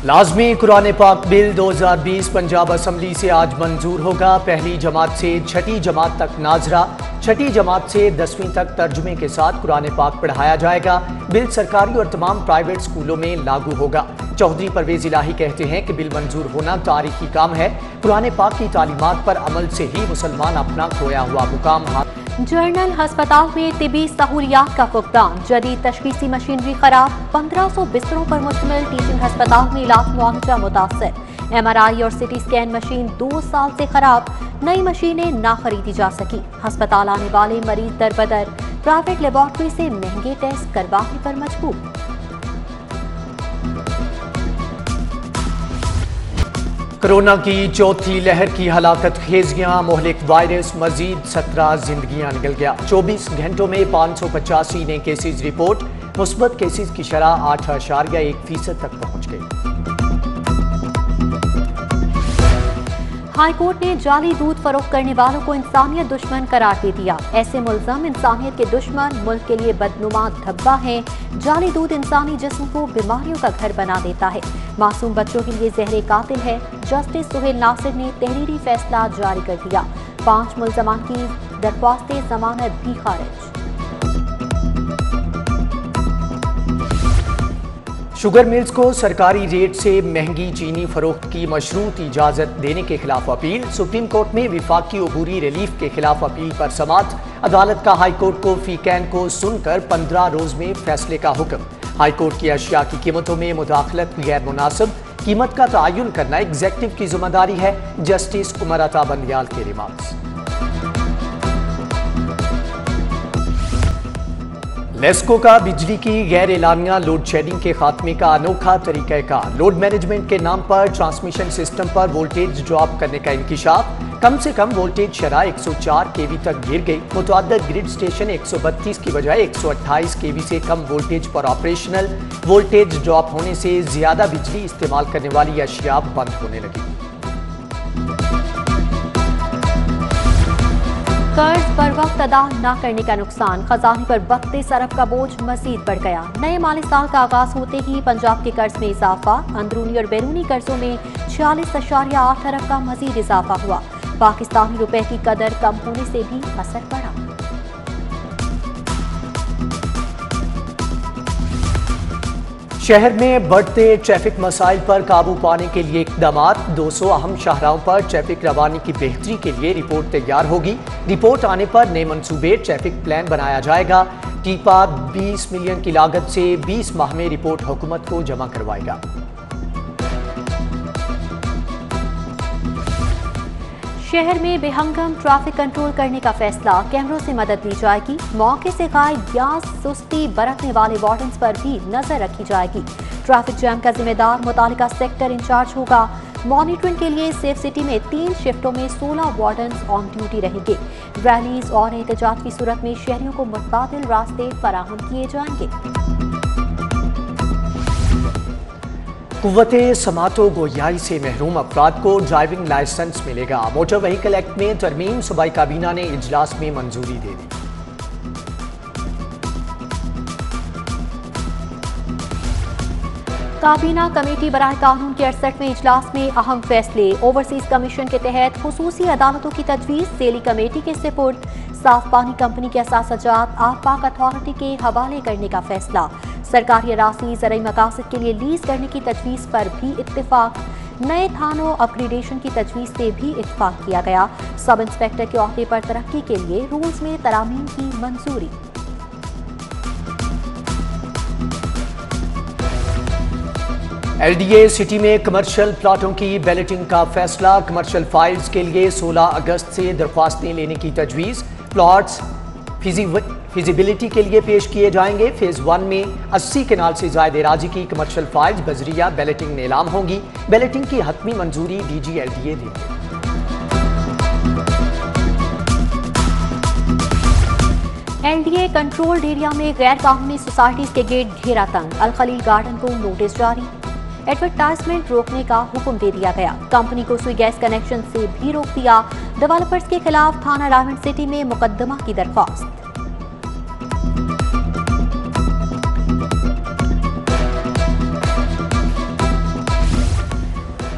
लाजमी कुरान पाक bill 2020 Punjab assembly से आज मंजूर होगा। पहली जमात से छठी जमात तक नाजरा, छठी जमात से 10वीं तक तर्जुमे के साथ कुरान पाक पढ़ाया जाएगा। बिल सरकारी और तमाम प्राइवेट स्कूलों में लागू होगा। चौधरी परवेज इलाही कहते हैं कि बिल मंजूर होना तारीखी काम है। कुरान पाक की तालीमात पर अमल से ही मुसलमान अपना खोया हुआ मुकाम जनरल अस्पताल में तिबी सहूलियात का फुकदान, जदीद तशखीसी मशीनरी खराब, 1500 बिस्तरों पर मुश्तमिल टीचिंग अस्पताल में इलाज मुआवजा मुतासर। MRI और सिटी स्कैन मशीन 2 साल से खराब, नई मशीनें ना खरीदी जा सकी। अस्पताल आने वाले मरीज दर बदर, प्राइवेट लेबॉर्ट्री से महंगे टेस्ट करवाने पर मजबूर। कोरोना की चौथी लहर की हलाकत खेजियां, मोहलिक वायरस, मजीद 17 जिंदगियां निकल गया। 24 घंटों में 585 नए केसेज रिपोर्ट, मुस्बत केसेज की शरह 8.1% तक पहुंच गई। हाईकोर्ट ने जाली दूध फरोख्त करने वालों को इंसानियत दुश्मन करार दे दिया। ऐसे मुल्ज़म इंसानियत के दुश्मन, मुल्क के लिए बदनुमा धब्बा हैं। जाली दूध इंसानी जिस्म को बीमारियों का घर बना देता है, मासूम बच्चों के लिए जहर कातिल है। जस्टिस सुहेल नासिर ने तहरीरी फैसला जारी कर दिया। 5 मुल्ज़मान की दरख्वास्तें जमानत भी खारिज। शुगर मिल्स को सरकारी रेट से महंगी चीनी फरोख्त की मशरूत इजाजत देने के खिलाफ अपील। सुप्रीम कोर्ट में विफाकी अबूरी रिलीफ के खिलाफ अपील पर समाअत। अदालत का हाई कोर्ट को फी कैन को सुनकर 15 रोज में फैसले का हुक्म। हाई कोर्ट की अशिया की कीमतों में मुदाखलत गैर मुनासिब, कीमत का तयन करना एग्जेक्टिव की जिम्मेदारी है। जस्टिस उमर अता बंदियाल के रिमार्क्स। लेस्को का बिजली की गैर एलानिया लोड शेडिंग के खात्मे का अनोखा तरीक़ाकार। लोड मैनेजमेंट के नाम पर ट्रांसमिशन सिस्टम पर वोल्टेज ड्रॉप करने का इंकिशाफ। कम से कम वोल्टेज शरह 104 kV तक गिर गई। मुतअद्दिद ग्रिड स्टेशन 132 की बजाय 128 kV से कम वोल्टेज पर ऑपरेशनल। वोल्टेज ड्रॉप होने से ज्यादा बिजली इस्तेमाल करने वाली अशिया बंद होने लगी। कर्ज पर वक्त अदा न करने का नुकसान, खजाने पर 32 अरब का बोझ मजीद बढ़ गया। नए माली साल का आगाज होते ही पंजाब के कर्ज में इजाफा, अंदरूनी और बैरूनी कर्जों में 46.8 अरब का मजीद इजाफा हुआ। पाकिस्तानी रुपए की कदर कम होने से भी असर पड़ा। शहर में बढ़ते ट्रैफिक मसाइल पर काबू पाने के लिए इक़दामात। 200 अहम शाहराहों पर ट्रैफिक रवानी की बेहतरी के लिए रिपोर्ट तैयार होगी। रिपोर्ट आने पर नए मंसूबे ट्रैफिक प्लान बनाया जाएगा। टीपा 20 मिलियन की लागत से 20 माह में रिपोर्ट हुकूमत को जमा करवाएगा। शहर में बेहंगम ट्रैफिक कंट्रोल करने का फैसला, कैमरों से मदद ली जाएगी। मौके से गायब या सुस्ती बरतने वाले वार्डन्स पर भी नजर रखी जाएगी। ट्रैफिक जैम का जिम्मेदार मुतालिका सेक्टर इंचार्ज होगा। मॉनिटरिंग के लिए सेफ सिटी में 3 शिफ्टों में 16 वार्डन्स ऑन ड्यूटी रहेंगे। रैलीज और एहतजाज की सूरत में शहरियों को मुतबादिल रास्ते फराहम किए जाएंगे। कुव्वते समातो गोयाई से महरूम अफराद को ड्राइविंग लाइसेंस मिलेगा। मोटर व्हीकल एक्ट में तरमीम सूबाई काबीना ने इजलास में मंजूरी दे दी। काबीना कमेटी बराह कानून के 68वें इजलास में अहम फैसले। ओवरसीज कमीशन के तहत खुसूसी अदालतों की तजवीज़ सेली कमेटी के सुपुर्द। साफ पानी कंपनी के असासजात आपाक अथॉरिटी के हवाले करने का फैसला। सरकारी अरासी ज़राई मकासद के लिए लीज करने की तजवीज़ पर भी इत्तेफाक। नए थानों अपग्रेडेशन की तजवीज़ से भी इत्तेफाक किया गया। सब इंस्पेक्टर के ओहदे पर तरक्की के लिए रूल्स में तरामीम की मंजूरी। LDA सिटी में कमर्शियल प्लाटों की बैलेटिंग का फैसला। कमर्शियल फाइल्स के लिए 16 अगस्त से दरख्वास्तें लेने की तजवीज़। प्लॉट्स फिजिबिलिटी के लिए पेश किए जाएंगे। फेज 1 में 80 कनाल से ज़ायद एराजी की कमर्शियल फाइल्स बजरिया बैलेटिंग नीलाम होंगी। बैलेटिंग की हतमी मंजूरी DG LDA देंगे। LDA कंट्रोल्ड एरिया में गैर कानूनी सोसाइटीज के गेट घेरा तंग। अल खलील गार्डन को नोटिस जारी। एडवर्टाइजमेंट रोकने का हुक्म दे दिया गया। कंपनी को सुई गैस कनेक्शन से भी रोक दिया। डेवलपर्स के खिलाफ थाना डायमंड सिटी में मुकदमा की दरख्वास्त।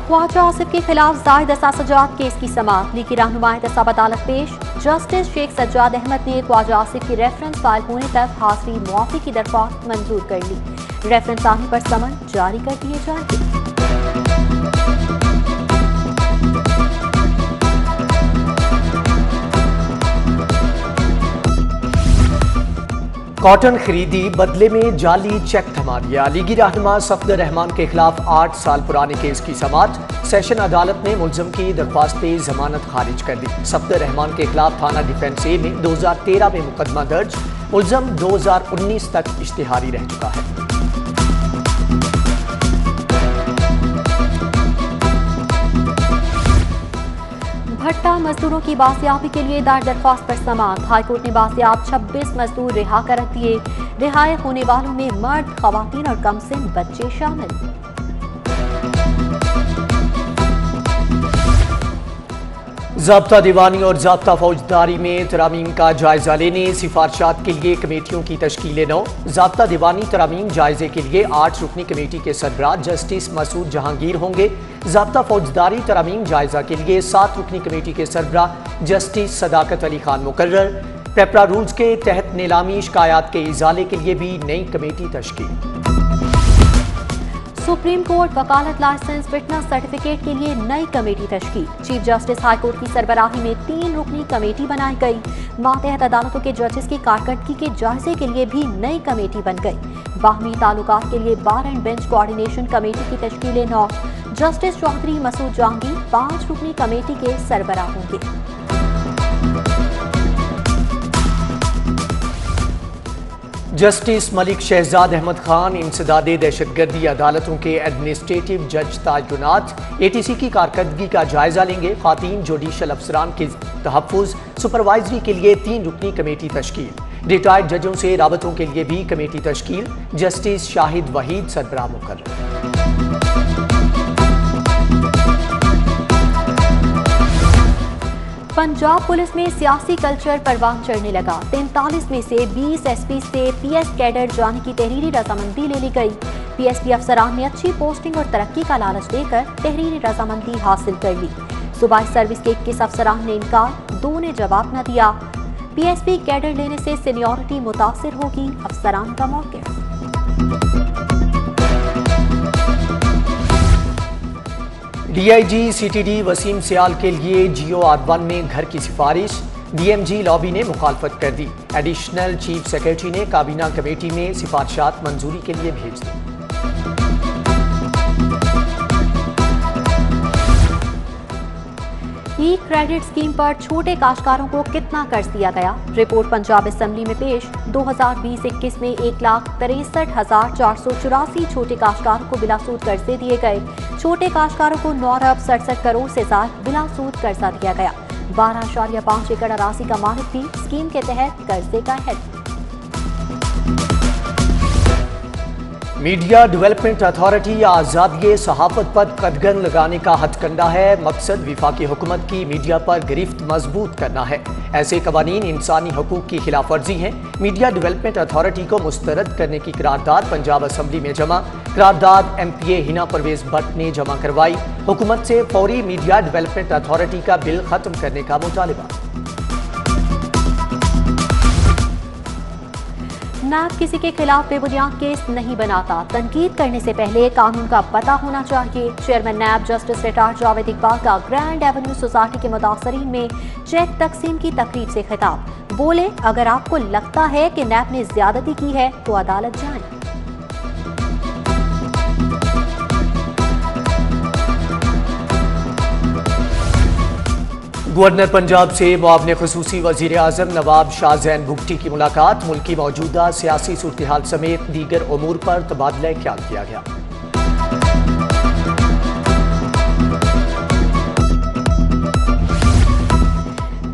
ख्वाजा आसिफ के खिलाफ जायद असासजात केस की समाअत। लीगी रहनुमा एहतसाब अदालत पेश। जस्टिस शेख सज्जाद अहमद ने ख्वाजा आसिफ की रेफरेंस फाइल होने तक हाजिरी मुआफी की दरख्वास्त मंजूर कर ली। रेफरेंस आने पर समन जारी कर दिए जाएंगे। कॉटन खरीदी, बदले में जाली चेक थमा दिया। लीगी रहनुमा सफदर रहमान के खिलाफ 8 साल पुराने केस की समाअत। सेशन अदालत ने मुलजम की दरख्वास्त पे जमानत खारिज कर दी। सफदर रहमान के खिलाफ थाना डिफेंस ए में 2013 में मुकदमा दर्ज। मुलजम 2019 तक इश्तिहारी रह चुका है। भट्टा मजदूरों की बासियाबी के लिए दायर दरख्वास्त पर समाअत। हाईकोर्ट ने बासियाब 26 मजदूर रिहा कर दिए। रिहाई होने वालों में मर्द, खवातीन और कमसिन बच्चे शामिल। ज़ाब्ता दीवानी और ज़ाब्ता फौजदारी में तरामीम का जायजा लेने सिफारशात के लिए कमेटियों की तश्कील 9। ज़ाब्ता दीवानी तरामीम जायजे के लिए 8 रुकनी कमेटी के सरबराह जस्टिस मसूद जहांगीर होंगे। ज़ाब्ता फौजदारी तरामीम जायजा के लिए 7 रुकनी कमेटी के सरबराह जस्टिस सदाकत अली खान मुकर्रर। पेपरा रूल्स के तहत नीलामी शिकायत के इजाले के लिए भी नई कमेटी तश्कील। सुप्रीम कोर्ट वकालत लाइसेंस फिटनेस सर्टिफिकेट के लिए नई कमेटी तश्कील। चीफ जस्टिस हाई कोर्ट की सरबराही में 3 रुकनी कमेटी बनाई गई। मातहत अदालतों के जजेस की कारकर्दगी के जायजे के लिए भी नई कमेटी बन गई। बाहमी ताल्लुकात के लिए बार एंड बेंच कोऑर्डिनेशन कमेटी की तश्कील 9। जस्टिस चौधरी मसूद जहांगीर 5 रुकनी कमेटी के सरबराह होंगे। जस्टिस मलिक शहजाद अहमद खान इंसदादे दहशतगर्दी अदालतों के एडमिनिस्ट्रेटिव जज तैनात। ATC की कारकर्दगी का जायजा लेंगे। खातीन जुडिशल अफसरान के तहफ़्फ़ुज़ सुपरवाइजरी के लिए 3 रुकनी कमेटी तश्कील। रिटायर्ड जजों से राबतों के लिए भी कमेटी तश्कील। जस्टिस शाहिद वहीद सरबराह मुकर्रर। पंजाब पुलिस में सियासी कल्चर परवान चढ़ने लगा। 43 में से 20 SP से PS कैडर जाने की तहरीरी रजामंदी ले ली गई। PSP अफसरान ने अच्छी पोस्टिंग और तरक्की का लालच देकर तहरीरी रजामंदी हासिल कर ली। सूबाई सर्विस के 21 अफसरान ने इनकार, 2 ने जवाब न दिया। PSP कैडर लेने से सीनियरिटी मुतासिर होगी, अफसरान का मौक़िफ़। DIG CTD वसीम सियाल के लिए GO R1 में घर की सिफारिश। DMG लॉबी ने मुखालफत कर दी। एडिशनल चीफ सेक्रेटरी ने काबीना कमेटी में सिफारिशात मंजूरी के लिए भेज दी। ई क्रेडिट स्कीम पर छोटे काश्तकारों को कितना कर्ज दिया गया? रिपोर्ट पंजाब असेंबली में पेश। 2020-21 में 1,63,484 छोटे काश्तकारों को बिलासूद कर्जे दिए गए। छोटे काश्तकारों को 9 अरब 67 करोड़ से ज्यादा बिलासूद कर्जा दिया गया। 12.5 एकड़ अराजी का मालिक भी स्कीम के तहत कर्जे का है। मीडिया डेवलपमेंट अथॉरिटी आज़ादी सहाफत पर कदगन लगाने का हथकंडा है। मकसद विफाकी हुकूमत की मीडिया पर गिरफ्त मजबूत करना है। ऐसे कवानीन इंसानी हकूक की खिलाफ वर्जी हैं। मीडिया डेवलपमेंट अथॉरिटी को मुस्तरद करने की करारदाद पंजाब असम्बली में जमा। करारदाद MPA हिना परवेज भट्ट ने जमा करवाई। हुकूमत से फौरी मीडिया डेवलपमेंट अथॉरिटी का बिल खत्म करने का मुतालबा। NAB किसी के खिलाफ बेबुनियाद केस नहीं बनाता। तनकीद करने से पहले कानून का पता होना चाहिए। Chairman NAB justice retired Javed Iqbal का ग्रैंड एवेन्यू सोसाइटी के मुतासरीन में चेक तकसीम की तकरीब से खिताब। बोले, अगर आपको लगता है कि NAB ने ज्यादती की है तो अदालत जाएं। गवर्नर पंजाब से मुआविन खुसूसी वज़ीर आज़म नवाब शाहजैन भुगटी की मुलाकात। मुल्क की मौजूदा सियासी सूरत हाल समेत दीगर उमूर पर तबादला ख्याल किया गया।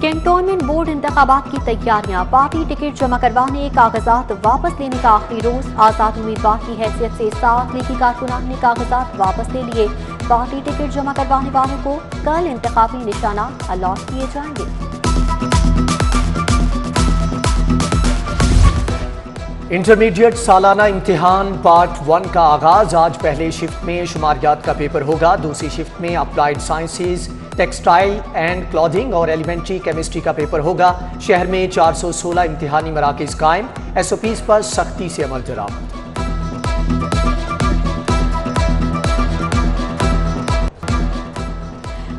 कैंटोनमेंट बोर्ड इंतखाबात की तैयारियां। पार्टी टिकट जमा करवाने, कागजात वापस लेने का आखिरी रोज। आजाद उम्मीदवार की हैसियत से 7 लीगी कारकुनान ने कागजात वापस ले लिए। पार्टी टिकट जमा करवाने वालों को कल इंतखाबी निशाना अलॉट किए जाएंगे। इंटरमीडिएट सालाना इम्तिहान पार्ट 1 का आगाज आज पहले शिफ्ट में शुमारियात का पेपर होगा। दूसरी शिफ्ट में applied sciences, textile and clothing और एलिमेंट्री केमिस्ट्री का पेपर होगा। शहर में 416 इम्तिहानी मराकज कायम, SOPs पर सख्ती से अमल दरामद।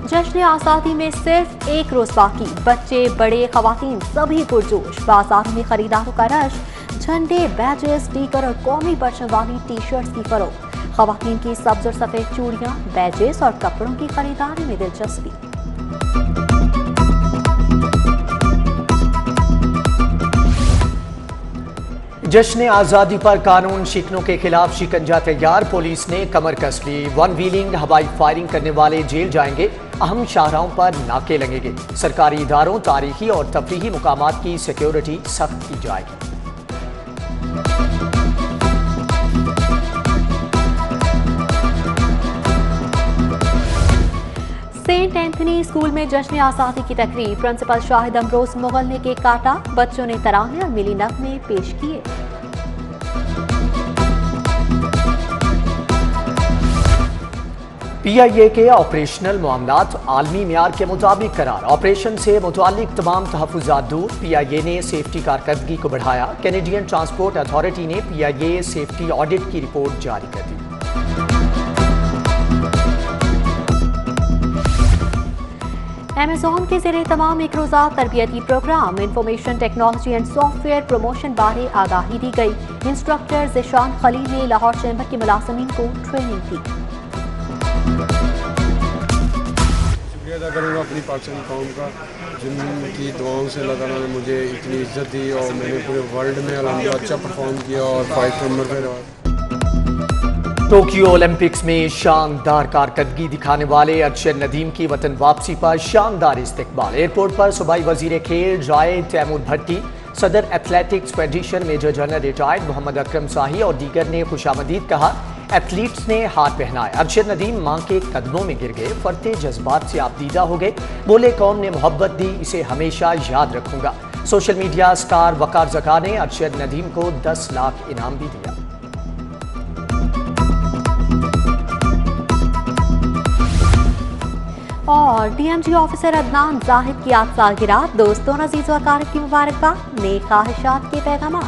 जश्न आज़ादी में सिर्फ एक रोज बाकी, बच्चे बड़े खवातीन सभी पुरजोश। बाजारों में खरीदारों का रश, झंडे, बैजेस, स्टीकर और कौमी परचम वाली टी-शर्ट्स की फरोख्त। खवातीन की सब्ज और सफेद चूड़ियां, बैजेस और कपड़ों की खरीदारी में दिलचस्पी। जश्न आज़ादी पर कानून शिकनों के खिलाफ शिकंजा तैयार, पुलिस ने कमर कस ली। वन व्हीलिंग, हवाई फायरिंग करने वाले जेल जाएंगे, अहम शाहराहों पर नाके लगेंगे। सरकारी इदारों, तारीखी और तफरीही मुकामात की सिक्योरिटी सख्त की जाएगी। सेंट एंथनी स्कूल में जश्न आज़ादी की तकरीब, प्रिंसिपल शाहिद अमरोज मुगल ने केक काटा, बच्चों ने तराने और मिली नगमे पेश किए। PIA के ऑपरेशनल मामलात आलमी मियार के मुताबिक करार, ऑपरेशन से मुतालिक तमाम तहफ़्फ़ुज़ात दूर। PIA ने सेफ्टी कारकर्दगी को बढ़ाया। कैनेडियन ट्रांसपोर्ट अथॉरिटी ने PIA सेफ्टी ऑडिट की रिपोर्ट जारी कर दी। अमेज़ॉन के ज़रिए तमाम एक रोज़ा तरबियती programme, information technology and software promotion बारे आगाही दी गई। इंस्ट्रक्टर ज़िशान खलील ने लाहौर चैम्बर के मुलाज़मीन को ट्रेनिंग दी। शुक्रिया अदा करूँगा अपनी पाकिस्तानी कौम का, जिनकी दुआओं से अल्लाह ताला ने मुझे इतनी इज्जत दी और मैंने पूरे वर्ल्ड में अल्हम्दुलिल्लाह अच्छा परफॉर्म किया और 5 नंबर पर रहा। टोक्यो ओलंपिक्स में शानदार कारकर्दगी दिखाने वाले अरशद नदीम की वतन वापसी पर शानदार इस्तकबाल। एयरपोर्ट पर सूबाई वजीर खेल राय तैमूर भट्टी, सदर athletics federation major general retired Mohammad Akram Shahi और दीगर ने खुशामदीद कहा। एथलीट्स ने हाथ पहनाए। अरशद नदीम मां के कदमों में गिर गए, फरते जज्बात से आपदीदा हो गए। बोले, कौम ने मोहब्बत दी, इसे हमेशा याद रखूंगा। सोशल मीडिया स्टार वकार जका ने अरशद नदीम को 10 लाख इनाम भी दिया। और DMG ऑफिसर अदनान जाहिद की आज सालगिरह, दोस्तों, अजीज व अकारिब की मुबारकबाद, नेक ख्वाहिशात के पैगाम।